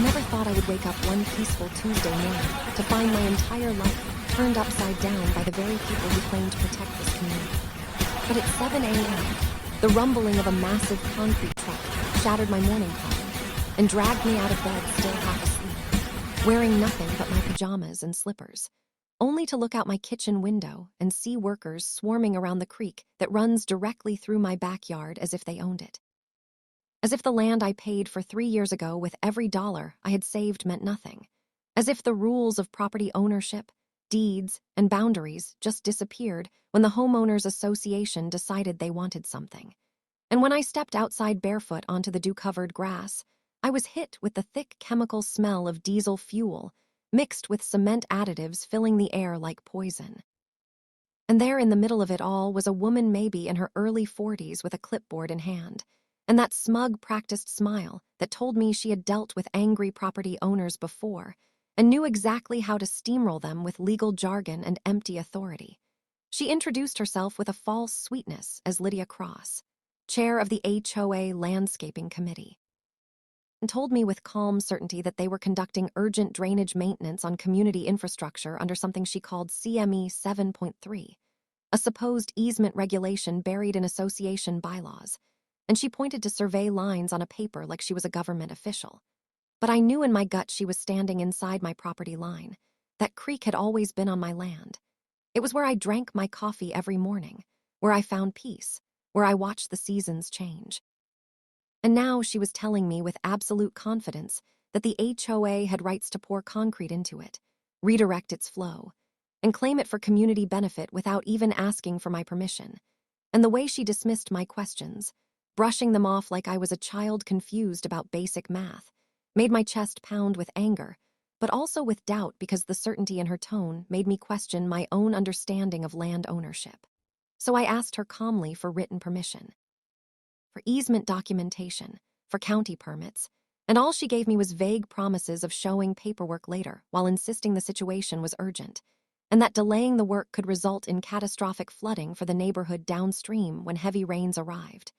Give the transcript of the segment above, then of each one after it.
I never thought I would wake up one peaceful Tuesday morning to find my entire life turned upside down by the very people who claim to protect this community. But at 7 a.m., the rumbling of a massive concrete truck shattered my morning calm and dragged me out of bed still half asleep, wearing nothing but my pajamas and slippers, only to look out my kitchen window and see workers swarming around the creek that runs directly through my backyard as if they owned it. As if the land I paid for 3 years ago with every dollar I had saved meant nothing. As if the rules of property ownership, deeds, and boundaries just disappeared when the homeowners association decided they wanted something. And when I stepped outside barefoot onto the dew-covered grass, I was hit with the thick chemical smell of diesel fuel mixed with cement additives filling the air like poison. And there in the middle of it all was a woman maybe in her early 40s with a clipboard in hand, and that smug, practiced smile that told me she had dealt with angry property owners before and knew exactly how to steamroll them with legal jargon and empty authority. She introduced herself with a false sweetness as Lydia Cross, chair of the HOA Landscaping Committee, and told me with calm certainty that they were conducting urgent drainage maintenance on community infrastructure under something she called CME 7.3, a supposed easement regulation buried in association bylaws, and she pointed to survey lines on a paper like she was a government official. But I knew in my gut she was standing inside my property line. That creek had always been on my land. It was where I drank my coffee every morning, where I found peace, where I watched the seasons change. And now she was telling me with absolute confidence that the HOA had rights to pour concrete into it, redirect its flow, and claim it for community benefit without even asking for my permission. And the way she dismissed my questions, brushing them off like I was a child confused about basic math, made my chest pound with anger, but also with doubt because the certainty in her tone made me question my own understanding of land ownership. So I asked her calmly for written permission, for easement documentation, for county permits, and all she gave me was vague promises of showing paperwork later while insisting the situation was urgent, and that delaying the work could result in catastrophic flooding for the neighborhood downstream when heavy rains arrived,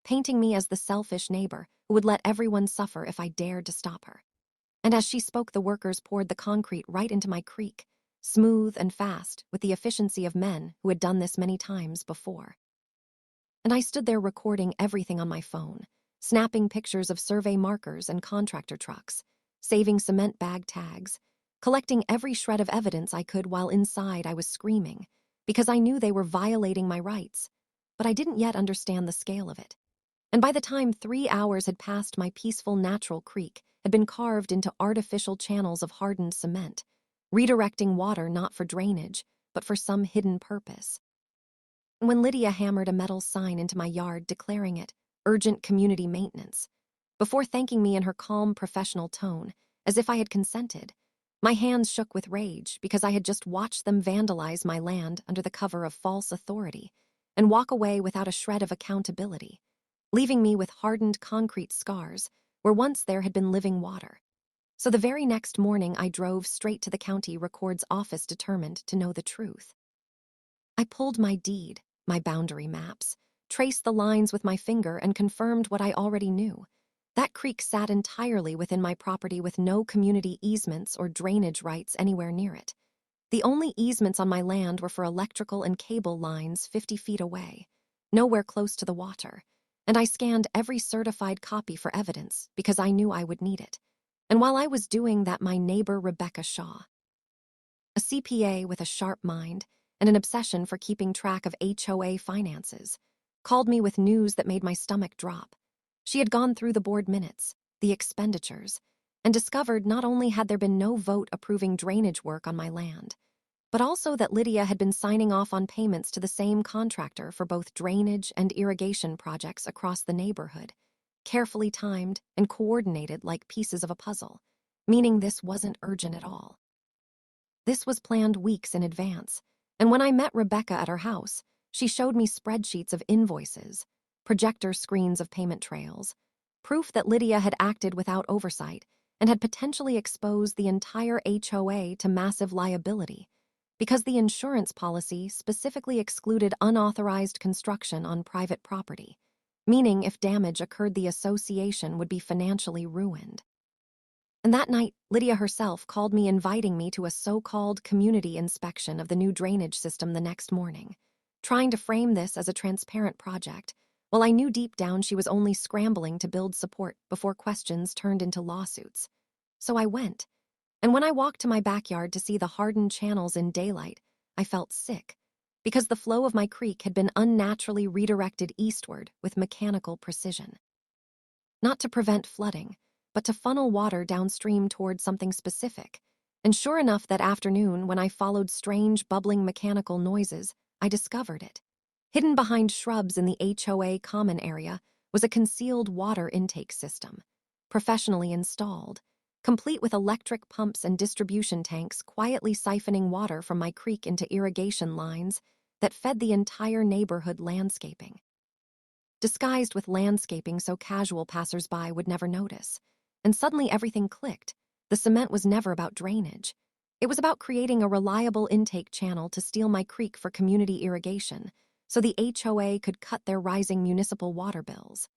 painting me as the selfish neighbor who would let everyone suffer if I dared to stop her. And as she spoke, the workers poured the concrete right into my creek, smooth and fast, with the efficiency of men who had done this many times before. And I stood there recording everything on my phone, snapping pictures of survey markers and contractor trucks, saving cement bag tags, collecting every shred of evidence I could while inside I was screaming, because I knew they were violating my rights, but I didn't yet understand the scale of it. And by the time 3 hours had passed, my peaceful natural creek had been carved into artificial channels of hardened cement, redirecting water not for drainage, but for some hidden purpose. And when Lydia hammered a metal sign into my yard declaring it urgent community maintenance, before thanking me in her calm professional tone, as if I had consented, my hands shook with rage because I had just watched them vandalize my land under the cover of false authority and walk away without a shred of accountability, leaving me with hardened concrete scars where once there had been living water. So the very next morning I drove straight to the county record's office determined to know the truth. I pulled my deed, my boundary maps, traced the lines with my finger and confirmed what I already knew. That creek sat entirely within my property with no community easements or drainage rights anywhere near it. The only easements on my land were for electrical and cable lines 50 feet away, nowhere close to the water, and I scanned every certified copy for evidence because I knew I would need it. And while I was doing that, my neighbor Rebecca Shaw, a CPA with a sharp mind and an obsession for keeping track of HOA finances, called me with news that made my stomach drop. She had gone through the board minutes, the expenditures, and discovered not only had there been no vote approving drainage work on my land, but also that Lydia had been signing off on payments to the same contractor for both drainage and irrigation projects across the neighborhood, carefully timed and coordinated like pieces of a puzzle, meaning this wasn't urgent at all. This was planned weeks in advance, and when I met Rebecca at her house, she showed me spreadsheets of invoices, projector screens of payment trails, proof that Lydia had acted without oversight and had potentially exposed the entire HOA to massive liability, because the insurance policy specifically excluded unauthorized construction on private property, meaning if damage occurred, the association would be financially ruined. And that night, Lydia herself called me inviting me to a so-called community inspection of the new drainage system the next morning, trying to frame this as a transparent project, while I knew deep down she was only scrambling to build support before questions turned into lawsuits. So I went, and when I walked to my backyard to see the hardened channels in daylight, I felt sick, because the flow of my creek had been unnaturally redirected eastward with mechanical precision. Not to prevent flooding, but to funnel water downstream toward something specific. And sure enough, that afternoon, when I followed strange, bubbling mechanical noises, I discovered it. Hidden behind shrubs in the HOA common area was a concealed water intake system, professionally installed, complete with electric pumps and distribution tanks quietly siphoning water from my creek into irrigation lines that fed the entire neighborhood landscaping. Disguised with landscaping so casual passers-by would never notice. And suddenly everything clicked. The cement was never about drainage. It was about creating a reliable intake channel to steal my creek for community irrigation, so the HOA could cut their rising municipal water bills.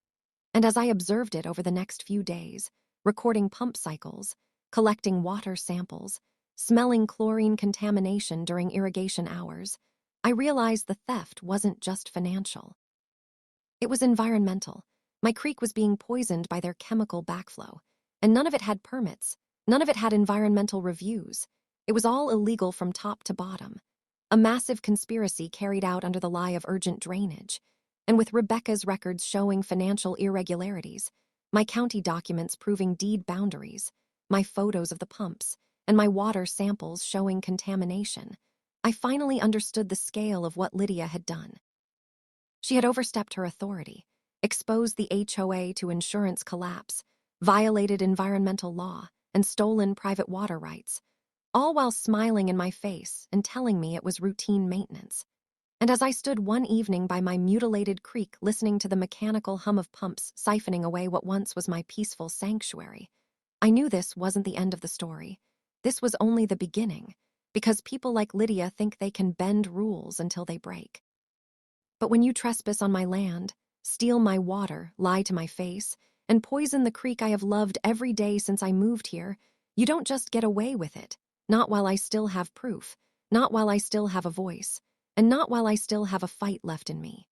And as I observed it over the next few days, recording pump cycles, collecting water samples, smelling chlorine contamination during irrigation hours, I realized the theft wasn't just financial. It was environmental. My creek was being poisoned by their chemical backflow, and none of it had permits. None of it had environmental reviews. It was all illegal from top to bottom. A massive conspiracy carried out under the lie of urgent drainage. And with Rebecca's records showing financial irregularities, my county documents proving deed boundaries, my photos of the pumps, and my water samples showing contamination, I finally understood the scale of what Lydia had done. She had overstepped her authority, exposed the HOA to insurance collapse, violated environmental law, and stolen private water rights, all while smiling in my face and telling me it was routine maintenance. And as I stood one evening by my mutilated creek listening to the mechanical hum of pumps siphoning away what once was my peaceful sanctuary, I knew this wasn't the end of the story. This was only the beginning, because people like Lydia think they can bend rules until they break. But when you trespass on my land, steal my water, lie to my face, and poison the creek I have loved every day since I moved here, you don't just get away with it. Not while I still have proof, not while I still have a voice, and not while I still have a fight left in me.